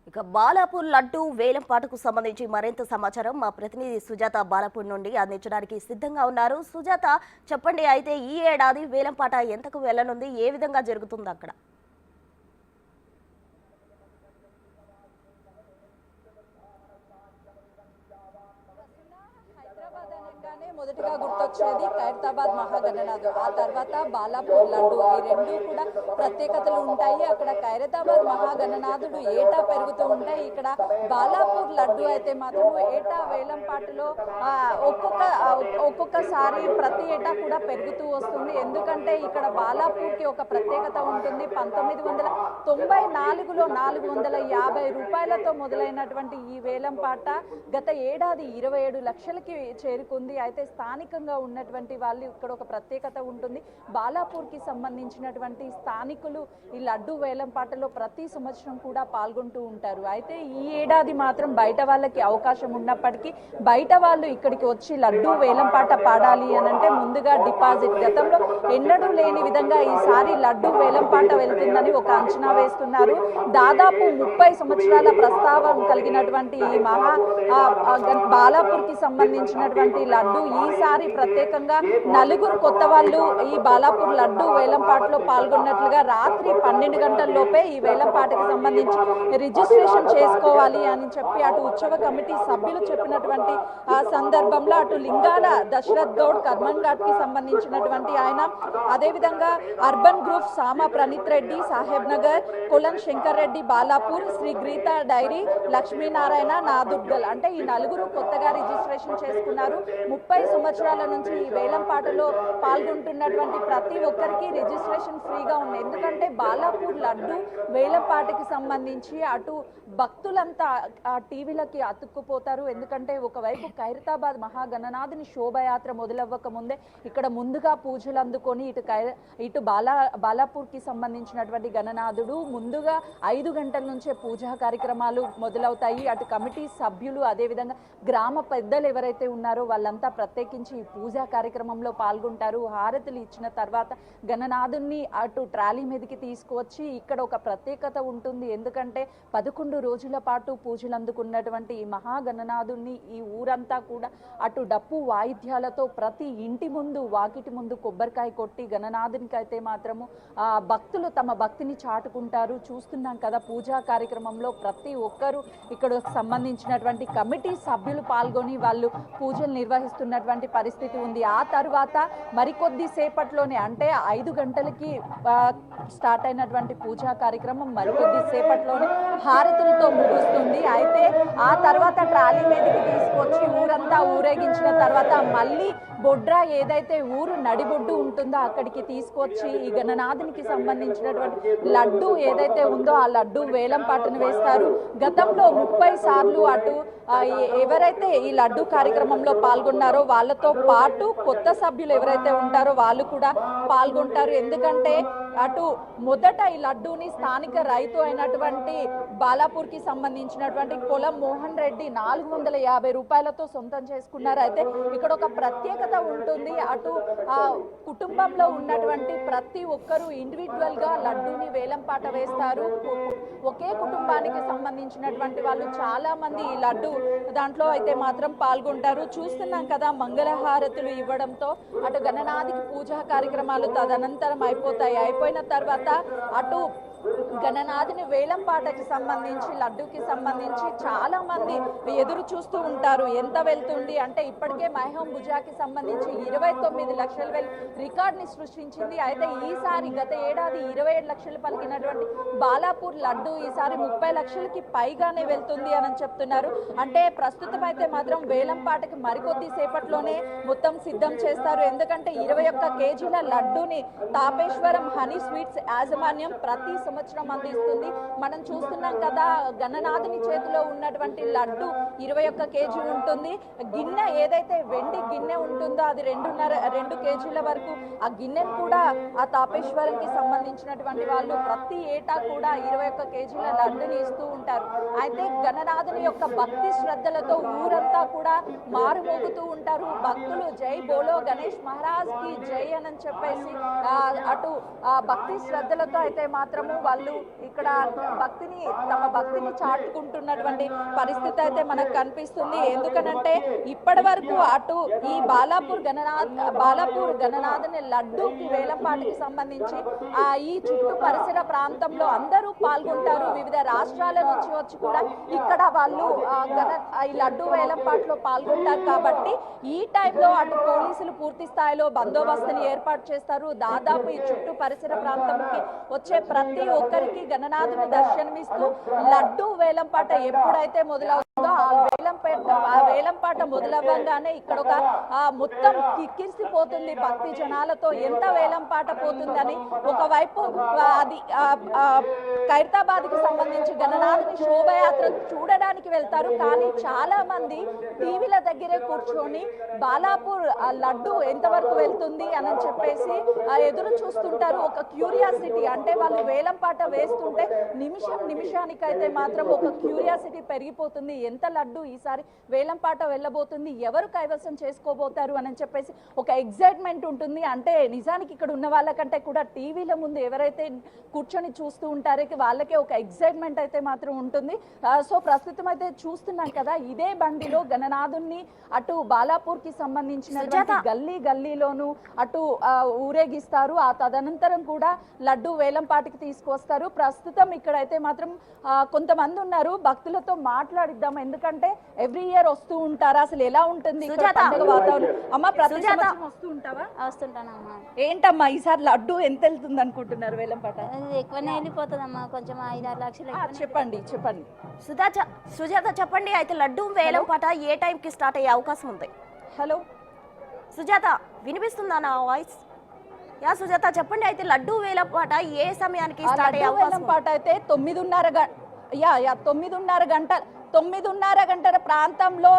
ఇక బాలాపూర్ లడ్డు వేలంపాటకు సంబంధించి మరింత సమాచారం మా ప్రతినిధి సుజాత బాలాపూర్ నుండి అందించడానికి సిద్ధంగా ఉన్నారు. సుజాత, చెప్పండి. అయితే ఈ ఏడాది వేలంపాట ఎంతకు వెళ్లనుంది? ఏ విధంగా జరుగుతుంది అక్కడ? మొదటిగా గుర్తొచ్చేది ఖైరతాబాద్ మహాగణనాథ్, ఆ తర్వాత బాలాపూర్ లడ్డు. ఈ రెండు కూడా ప్రత్యేకతలు ఉంటాయి. అక్కడ ఖైరతాబాద్ మహాగణనాథుడు ఏటా పెరుగుతూ ఉంటాయి. ఇక్కడ బాలాపూర్ లడ్డు అయితే మాత్రం ఏటా వేలంపాటలో ఒక్కొక్కసారి ప్రతి ఏటా కూడా పెరుగుతూ వస్తుంది. ఎందుకంటే ఇక్కడ బాలాపూర్కి ఒక ప్రత్యేకత ఉంటుంది. 1994లో 450 రూపాయలతో మొదలైనటువంటి ఈ వేలంపాట గత ఏడాది 27 లక్షలకి చేరుకుంది. అయితే స్థానికంగా ఉన్నటువంటి వాళ్ళు ఇక్కడ ఒక ప్రత్యేకత ఉంటుంది. బాలాపూర్కి సంబంధించినటువంటి స్థానికులు ఈ లడ్డు వేలంపాటలో ప్రతి సంవత్సరం కూడా పాల్గొంటూ ఉంటారు. అయితే ఈ ఏడాది మాత్రం బయట వాళ్ళకి అవకాశం ఉన్నప్పటికీ బయట వాళ్ళు ఇక్కడికి వచ్చి లడ్డు వేలంపాట పాడాలి అని అంటే ముందుగా డిపాజిట్, గతంలో ఎన్నడూ లేని విధంగా ఈసారి లడ్డు వేలంపాట వెళ్తుందని ఒక అంచనా వేస్తున్నారు. దాదాపు 30 సంవత్సరాల ప్రస్తావన కలిగినటువంటి ఈ బాలాపూర్కి సంబంధించినటువంటి లడ్డు ఈసారి ప్రత్యేకంగా నలుగురు కొత్త వాళ్ళు ఈ బాలాపూర్ లడ్డు వేలంపాటలో పాల్గొన్నట్లుగా రాత్రి 12 గంటల లోపే ఈ వేలంపాటకి సంబంధించి రిజిస్ట్రేషన్ చేసుకోవాలి అని చెప్పి అటు ఉత్సవ కమిటీ సభ్యులు చెప్పినటువంటి ఆ సందర్భంలో అటు లింగాల దశరథ్ గౌడ్ కర్మన్ ఘాట్ కి సంబంధించినటువంటి ఆయన, అదేవిధంగా అర్బన్ గ్రూప్ సామా ప్రణీత్ రెడ్డి సాహెబ్ నగర్, కొలన్ శంకర్ రెడ్డి బాలాపూర్, శ్రీ గీతా డైరీ లక్ష్మీనారాయణ నాదుర్గల్, అంటే ఈ నలుగురు కొత్తగా రిజిస్ట్రేషన్ చేసుకున్నారు. 30 సంవత్సరాల నుంచి ఈ వేలంపాటలో పాల్గొంటున్నటువంటి ప్రతి ఒక్కరికి రిజిస్ట్రేషన్ ఫ్రీగా ఉంది. ఎందుకంటే బాలాపూర్ లడ్డు వేలంపాటకి సంబంధించి అటు భక్తులంతా ఆ టీవీలకి అతుక్కుపోతారు. ఎందుకంటే ఒకవైపు ఖైరతాబాద్ మహాగణనాథుని శోభయాత్ర మొదలవ్వక ముందే ఇక్కడ ముందుగా పూజలు అందుకొని ఇటు బాలాపూర్కి సంబంధించినటువంటి గణనాథుడు ముందుగా 5 గంటల నుంచే పూజా కార్యక్రమాలు మొదలవుతాయి. అటు కమిటీ సభ్యులు అదేవిధంగా గ్రామ పెద్దలు ఎవరైతే ఉన్నారో వాళ్ళంతా ప్రత్యేకించి ఈ పూజా కార్యక్రమంలో పాల్గొంటారు. హారతులు ఇచ్చిన తర్వాత గణనాథుని అటు ట్రాలీ మీదకి తీసుకువచ్చి ఇక్కడ ఒక ప్రత్యేకత ఉంటుంది. ఎందుకంటే 11 రోజుల పాటు పూజలు అందుకున్నటువంటి ఈ మహాగణనాథుని ఈ ఊరంతా కూడా అటు డప్పు వాయిద్యాలతో ప్రతి ఇంటి ముందు వాకిటి ముందు కొబ్బరికాయ కొట్టి గణనాథునికి అయితే మాత్రము భక్తులు తమ భక్తిని చాటుకుంటారు. చూస్తున్నాం కదా, పూజా కార్యక్రమంలో ప్రతి ఒక్కరూ ఇక్కడ సంబంధించినటువంటి కమిటీ సభ్యులు పాల్గొని వాళ్ళు పూజలు నిర్వహిస్తున్నటువంటి పరిస్థితి ఉంది. ఆ తర్వాత మరికొద్ది సేపట్లోనే అంటే 5 గంటలకి స్టార్ట్ అయినటువంటి పూజా కార్యక్రమం మరికొద్ది సేపట్లోనే హారతులతో ముగుస్తుంది. అయితే ఆ తర్వాత ట్రాలీ మీదకి తీసుకొచ్చి ఊరంతా ఊరేగించిన తర్వాత మళ్ళీ బొడ్రా ఏదైతే ఊరు నడిబొడ్డు ఉంటుందో అక్కడికి తీసుకొచ్చి ఈ గణనాథునికి సంబంధించినటువంటి లడ్డు ఏదైతే ఉందో ఆ లడ్డు వేలంపాటను వేస్తారు. గతంలో 30 సార్లు అటు ఎవరైతే ఈ లడ్డు కార్యక్రమంలో పాల్గొన్నారో వాళ్ళతో పాటు కొత్త సభ్యులు ఎవరైతే ఉంటారో వాళ్ళు కూడా పాల్గొంటారు. ఎందుకంటే అటు మొదట ఈ లడ్డూని స్థానిక రైతు అయినటువంటి బాలాపూర్కి సంబంధించినటువంటి కొలం మోహన్ రెడ్డి 450 రూపాయలతో సొంతం చేసుకున్నారు. అయితే ఇక్కడ ఒక ప్రత్యేకత ఉంటుంది. అటు కుటుంబంలో ఉన్నటువంటి ప్రతి ఒక్కరూ ఇండివిజువల్ గా లడ్డూని వేలంపాట వేస్తారు. ఒకే కుటుంబానికి సంబంధించినటువంటి వాళ్ళు చాలా మంది ఈ లడ్డు దాంట్లో అయితే మాత్రం పాల్గొంటారు. చూస్తున్నాం కదా, మంగళహారతులు ఇవ్వడంతో అటు గణనాథికి పూజా కార్యక్రమాలు తదనంతరం అయిపోయిన తర్వాత అటు గణనాథుని వేలంపాటకి సంబంధించి లడ్డూకి సంబంధించి చాలా మంది ఎదురు చూస్తూ ఉంటారు. ఎంత వెళ్తుంది అంటే ఇప్పటికే మైహం భుజాకి సంబంధించి 29 లక్షల రికార్డ్ని సృష్టించింది. అయితే ఈసారి గత ఏడాది 27 లక్షలు పలికినటువంటి బాలాపూర్ లడ్డు ఈసారి 30 లక్షలకి పైగానే వెళ్తుంది అని చెప్తున్నారు. అంటే ప్రస్తుతం అయితే మాత్రం వేలంపాటకి మరికొద్ది సేపట్లోనే మొత్తం సిద్ధం చేస్తారు. ఎందుకంటే 21 కేజీల లడ్డూని తాపేశ్వరం హనీ స్వీట్స్ యాజమాన్యం ప్రతి సంవత్సరం అందిస్తుంది. మనం చూస్తున్నాం కదా, గణనాథుని చేతిలో ఉన్నటువంటి లడ్డు 21 కేజీ ఉంటుంది. గిన్నె ఏదైతే వెండి గిన్నె ఉంటుందో అది 2 కేజీల వరకు ఆ గిన్నెను కూడా ఆ తాపేశ్వరంకి సంబంధించినటువంటి వాళ్ళు ప్రతి ఏటా కూడా 21 కేజీల లడ్డుని ఇస్తూ ఉంటారు. అయితే గణనాథుని యొక్క భక్తి శ్రద్ధలతో ఊరంతా కూడా మారుమోగుతూ ఉంటారు. భక్తులు జై బోలో గణేష్ మహారాజ్ కి జై అని చెప్పేసి అటు భక్తి శ్రద్ధలతో అయితే మాత్రము వాళ్ళు ఇక్కడ తమ భక్తిని చాటుకుంటున్నటువంటి పరిస్థితి అయితే మనకు కనిపిస్తుంది. ఎందుకనంటే ఇప్పటి వరకు అటు ఈ బాలాపూర్ గణనాథుని లడ్డూకి వేలంపాటికి సంబంధించి ఈ చుట్టూ పరిసర ప్రాంతంలో అందరూ పాల్గొంటారు. వివిధ రాష్ట్రాల నుంచి వచ్చి కూడా ఇక్కడ వాళ్ళు ఈ లడ్డూ వేలంపాట్లో పాల్గొంటారు. కాబట్టి ఈ టైంలో అటు పోలీసులు పూర్తి స్థాయిలో బందోబస్తుని ఏర్పాటు చేస్తారు. దాదాపు ఈ చుట్టూ పరిసర ప్రాంతంకి వచ్చే ప్రతి ఒక్కరికి గణనాథుని దర్శనమిస్తూ లడ్డూ వేలంపాట ఎప్పుడైతే మొదలవుతుందో ఆ వేలంపాట మొదలవ్వగానే ఇక్కడ ఒక మొత్తం కిక్కిరిసిపోతుంది భక్తి జనాలతో. ఎంత వేలంపాట పోతుందని ఒకవైపు అది ఖైరతాబాద్ కి సంబంధించి గణనాథుని శోభయాత్ర చూడడానికి వెళ్తారు. కానీ చాలా మంది టీవీల దగ్గరే కూర్చొని బాలాపూర్ లడ్డు ఎంతవరకు వెళ్తుంది అని చెప్పేసి ఎదురు చూస్తుంటారు. ఒక క్యూరియాసిటీ, అంటే వాళ్ళు వేలంపాట వేస్తుంటే నిమిషానికైతే మాత్రం ఒక క్యూరియాసిటీ పెరిగిపోతుంది. ఎంత లడ్డు ఈసారి వేలంపాట వెళ్ళబోతుంది, ఎవరు కైవసం చేసుకోబోతారు అని చెప్పేసి ఒక ఎగ్జైట్మెంట్ ఉంటుంది. అంటే నిజానికి ఇక్కడ ఉన్న వాళ్ళకంటే కూడా టీవీల ముందు ఎవరైతే కూర్చొని చూస్తూ ఉంటారో వాళ్ళకే ఒక ఎగ్జైట్మెంట్ అయితే మాత్రం ఉంటుంది. సో ప్రస్తుతం అయితే చూస్తున్నాం కదా, ఇదే బండిలో గణనాథుని అటు బాలాపూర్ కి సంబంధించిన గల్లీలోను అటు ఊరేగిస్తారు. ఆ తదనంతరం కూడా లడ్డు వేలంపాటికి తీసుకొస్తారు. ప్రస్తుతం ఇక్కడైతే మాత్రం కొంతమంది ఉన్నారు, భక్తులతో మాట్లాడిద్దాం. ఎందుకంటే ఎవ్రీ ఇయర్ వస్తూ ఉంటారా, అసలు ఎలా ఉంటుంది వాతావరణం? అమ్మ ప్రతి సంవత్సరం వస్తూ ఉంటావా? వస్తుంటానమ్మా. ఏంటమ్మా ఈసారి లడ్డు ఎంత వెళ్తుంది అనుకుంటున్నారు వేలంపాట? ఎక్కువనే వెళ్ళిపోతుందమ్మా, కొంచెం 5-6 లక్షలు. చెప్పండి. సుజాత చెప్పండి, అయితే లడ్డు వేలంపాట ఏ టైంకి స్టార్ట్ అయ్యే అవకాశం ఉంది? హలో సుజాత, వినిపిస్తుందా నా వాయిస్? యా సుజాత చెప్పండి, అయితే లడ్డు వేలంపాట ఏ సమయానికి స్టార్ట్ అయ్యే అవకాశం? వేలంపాట అయితే 9:30 గంటల ప్రాంతంలో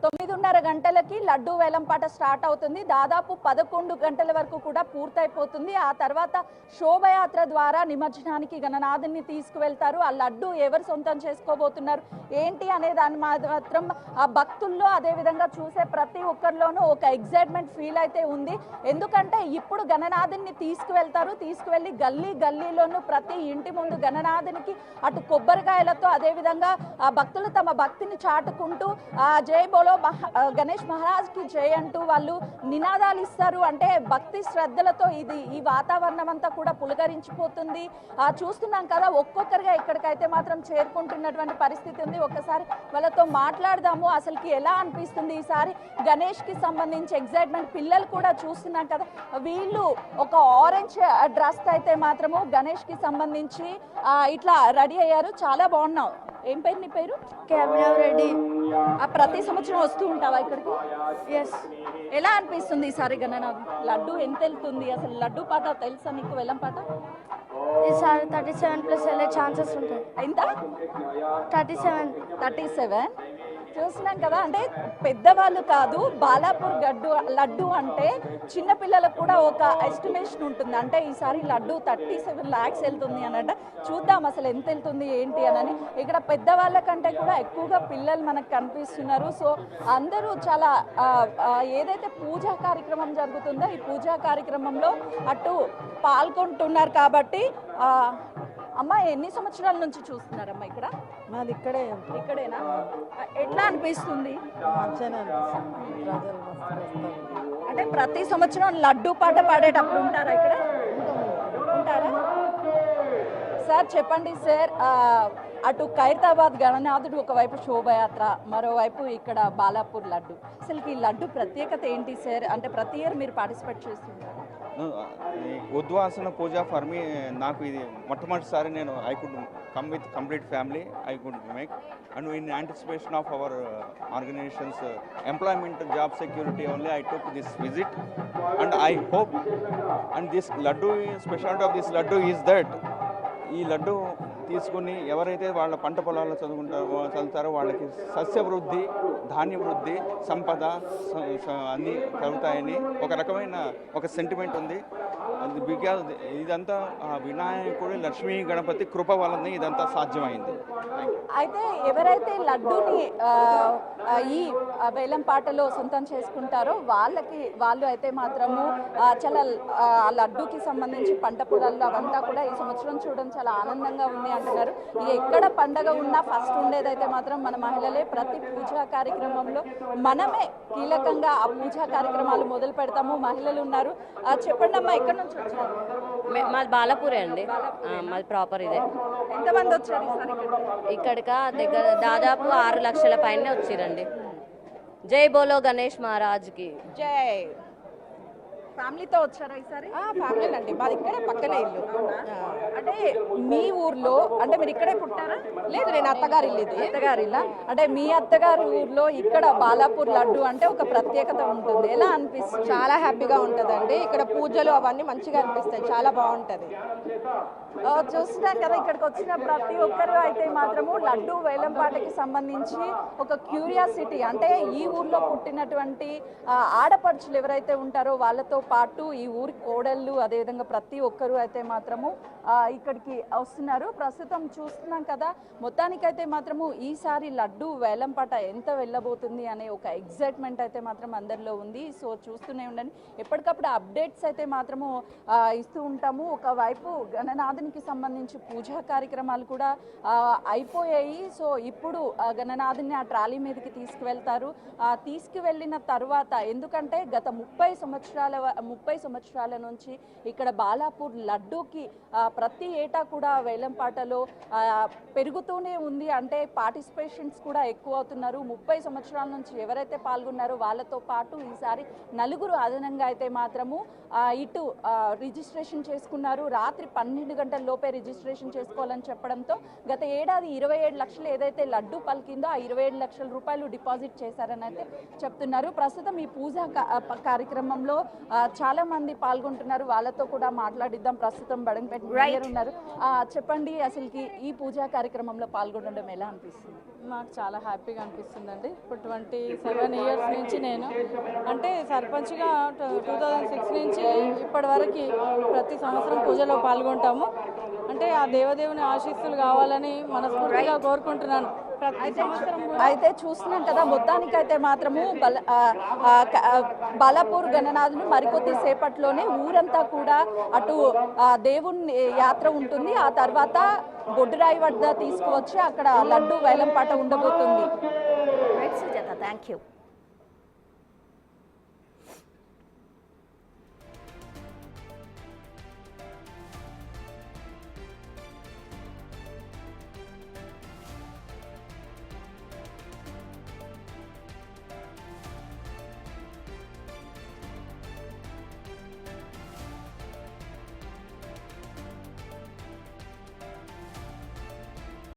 9:30 గంటలకి లడ్డు వేలంపాట స్టార్ట్ అవుతుంది. దాదాపు 11 గంటల వరకు కూడా పూర్తయిపోతుంది. ఆ తర్వాత శోభయాత్ర ద్వారా నిమజ్జనానికి గణనాథుని తీసుకువెళ్తారు. ఆ లడ్డు ఎవరు సొంతం చేసుకోబోతున్నారు ఏంటి అనే దాన్ని మాత్రం ఆ భక్తుల్లో అదేవిధంగా చూసే ప్రతి ఒక్కరిలోనూ ఒక ఎగ్జైట్మెంట్ ఫీల్ అయితే ఉంది. ఎందుకంటే ఇప్పుడు గణనాథుని తీసుకువెళ్ళి గల్లీలోనూ ప్రతి ఇంటి ముందు గణనాథునికి అటు కొబ్బరికాయలతో అదేవిధంగా ఆ భక్తులు తమ భక్తిని చాటుకుంటూ జై బోలో గణేష్ మహారాజ్ కి జై అంటూ వాళ్ళు నినాదాలు ఇస్తారు. అంటే భక్తి శ్రద్ధలతో ఈ వాతావరణం అంతా కూడా పులకరించిపోతుంది. చూస్తున్నాం కదా, ఒక్కొక్కరిగా ఇక్కడికైతే మాత్రం చేరుకుంటున్నటువంటి పరిస్థితి ఉంది. ఒక్కసారి వాళ్ళతో మాట్లాడదాము, అసలుకి ఎలా అనిపిస్తుంది ఈసారి గణేష్ కి సంబంధించి ఎగ్జైట్మెంట్. పిల్లలు కూడా చూస్తున్నాం కదా, వీళ్ళు ఒక ఆరెంజ్ డ్రెస్ అయితే మాత్రము గణేష్ కి సంబంధించి ఇట్లా రెడీ అయ్యారు. చాలా బాగున్నావు. ఏం పేరు నీ పేరు? అభినవ్ రెడ్డి. ప్రతి సంవత్సరం వస్తూ ఉంటావా ఇక్కడికి? ఎస్. ఎలా అనిపిస్తుంది ఈసారి గణనాథ్ లడ్డు ఎంత వెళ్తుంది? అసలు లడ్డు పాట తెలుసా నీకు? వేలం పాట ఈసారి 37+ వెళ్ళే ఛాన్సెస్ ఉంటాయి. ఎంత? 37. చూస్తున్నాం కదా, అంటే పెద్దవాళ్ళు కాదు, బాలాపూర్ లడ్డు అంటే చిన్నపిల్లలకు కూడా ఒక ఎస్టిమేషన్ ఉంటుంది. అంటే ఈసారి లడ్డు 37 lakhs వెళ్తుంది అన్నట్ట. చూద్దాం అసలు ఎంత వెళ్తుంది ఏంటి అని. ఇక్కడ పెద్దవాళ్ళ కంటే కూడా ఎక్కువగా పిల్లలు మనకు కనిపిస్తున్నారు. సో అందరూ చాలా ఏదైతే పూజా కార్యక్రమం జరుగుతుందో ఈ పూజా కార్యక్రమంలో అటు పాల్గొంటున్నారు. కాబట్టి అమ్మ ఎన్ని సంవత్సరాల నుంచి చూస్తున్నారమ్మా ఇక్కడ? మాది ఇక్కడేనా? ఎట్లా అనిపిస్తుంది? అంటే ప్రతి సంవత్సరం లడ్డు పాట పాడేటప్పుడు ఉంటారా ఇక్కడ? ఉంటారా? సార్ చెప్పండి సార్, అటు ఖైరతాబాద్ గణనాథుడు ఒకవైపు శోభయాత్ర, మరోవైపు ఇక్కడ బాలాపూర్ లడ్డు. అసలు ఈ లడ్డు ప్రత్యేకత ఏంటి సార్? అంటే ప్రతి ఇయర్ మీరు పార్టిసిపేట్ చేస్తుంటారు? ఉద్వాసన పూజ ఫర్ మీ, నాకు ఇది మొట్టమొదటిసారి నేను I could come with complete family, I could make and in anticipation of our organisations employment job security only I took this visit and I hope and this laddu speciality of this laddu is that ఈ లడ్డు తీసుకుని ఎవరైతే వాళ్ళ పంట పొలాల్లో చదువుతారో వాళ్ళకి సస్యవృద్ధి, ధాన్యవృద్ధి, సంపద అన్నీ కలుగుతాయని ఒక రకమైన ఒక సెంటిమెంట్ ఉంది. బికాజ్ ఇదంతా వినాయకుడి, లక్ష్మీ గణపతి కృప వలన ఇదంతా సాధ్యమైంది. అయితే ఎవరైతే లడ్డూని ఈ వేలంపాటలో సొంతం చేసుకుంటారో వాళ్ళు అయితే మాత్రము చాలా లడ్డూకి సంబంధించి పంట పొలాల్లో అవంతా కూడా ఈ సంవత్సరం చూడడం చాలా ఆనందంగా ఉంది అంటున్నారు. ఎక్కడ పండగ ఉన్నా ఫస్ట్ ఉండేదైతే మాత్రం మన మహిళలే. ప్రతి పూజా కార్యక్రమంలో మనమే కీలకంగా ఆ పూజా కార్యక్రమాలు మొదలు పెడతాము. మహిళలు ఉన్నారు. చెప్పండి అమ్మా, ఎక్కడి నుంచి వచ్చారు? మాది బాలాపూరే అండి. మాది ప్రాపర్ ఇదే. ఎంతమంది వచ్చారు ఇక్కడిక దగ్గర దాదాపు 6 లక్షల పైన వచ్చిరండి. జై బోలో గణేష్ మహారాజ్కి జై. ఫ్యామిలీతో వచ్చారా ఈసారి? ఫ్యామిలీ అండి, మాది ఇక్కడే పక్కనే ఇల్లు. అంటే మీ ఊర్లో, అంటే మీరు ఇక్కడే పుట్టారా? లేదు, నేను అత్తగారి ఇల్లు ఇది. అత్తగారిలా? అంటే మీ అత్తగారి ఊర్లో ఇక్కడ బాలాపూర్ లడ్డు అంటే ఒక ప్రత్యేకత ఉంటుంది. ఎలా అనిపిస్తుంది? చాలా హ్యాపీగా ఉంటుందండి. ఇక్కడ పూజలు అవన్నీ మంచిగా అనిపిస్తాయి, చాలా బాగుంటుంది. చూస్తున్నాం కదా, ఇక్కడికి వచ్చిన ప్రతి ఒక్కరు అయితే మాత్రము లడ్డు వేలంపాటకి సంబంధించి ఒక క్యూరియాసిటీ, అంటే ఈ ఊర్లో పుట్టినటువంటి ఆడపడుచులు ఎవరైతే ఉంటారో వాళ్ళతో పాటు ఈ ఊరి కోడళ్ళు, అదేవిధంగా ప్రతి ఒక్కరు అయితే మాత్రము ఇక్కడికి వస్తున్నారు. ప్రస్తుతం చూస్తున్నాం కదా, మొత్తానికైతే మాత్రము ఈసారి లడ్డు వేలంపాట ఎంత వెళ్ళబోతుంది అనే ఒక ఎగ్జైట్మెంట్ అయితే మాత్రం అందరిలో ఉంది. సో చూస్తూనే ఉండండి, ఎప్పటికప్పుడు అప్డేట్స్ అయితే మాత్రము ఇస్తూ ఉంటాము. ఒకవైపు గణనాథునికి సంబంధించి పూజా కార్యక్రమాలు కూడా అయిపోయాయి. సో ఇప్పుడు గణనాథుని ఆ ట్రాలీ మీదకి తీసుకువెళ్తారు. తీసుకువెళ్ళిన తర్వాత, ఎందుకంటే గత 30 సంవత్సరాల నుంచి ఇక్కడ బాలాపూర్ లడ్డూకి ప్రతి ఏటా కూడా వేలంపాటలో పెరుగుతూనే ఉంది. అంటే పార్టిసిపేషన్స్ కూడా ఎక్కువ అవుతున్నారు. 30 సంవత్సరాల నుంచి ఎవరైతే పాల్గొన్నారో వాళ్ళతో పాటు ఈసారి 4 అదనంగా అయితే మాత్రము ఇటు రిజిస్ట్రేషన్ చేసుకున్నారు. రాత్రి 12 గంటల లోపే రిజిస్ట్రేషన్ చేసుకోవాలని చెప్పడంతో గత ఏడాది 27 లక్షలు ఏదైతే లడ్డు పలికిందో ఆ 27 లక్షల రూపాయలు డిపాజిట్ చేశారని అయితే చెప్తున్నారు. ప్రస్తుతం ఈ పూజా కార్యక్రమంలో చాలా మంది పాల్గొంటున్నారు. వాళ్ళతో కూడా మాట్లాడిద్దాం. ప్రస్తుతం బడంపేట ఉన్నారు. చెప్పండి, అసలుకి ఈ పూజా కార్యక్రమంలో పాల్గొనడం ఎలా అనిపిస్తుంది? మాకు చాలా హ్యాపీగా అనిపిస్తుందండి. ఇప్పుడు 27 ఇయర్స్ నుంచి నేను అంటే సర్పంచ్గా 2006 నుంచి ఇప్పటి వరకు ప్రతి సంవత్సరం పూజలో పాల్గొంటాము. అంటే ఆ దేవదేవుని ఆశీస్సులు కావాలని మనస్ఫూర్తిగా కోరుకుంటున్నాను. అయితే చూస్తున్నాం కదా, మొత్తానికైతే మాత్రము బాలాపూర్ గణనాథుని మరికొద్ది సేపట్లోనే ఊరంతా కూడా అటు దేవుని యాత్ర ఉంటుంది. ఆ తర్వాత బొడ్డురాయి వద్ద తీసుకువచ్చి అక్కడ లడ్డు వేలంపాట ఉండబోతుంది. Sujatha, thank you.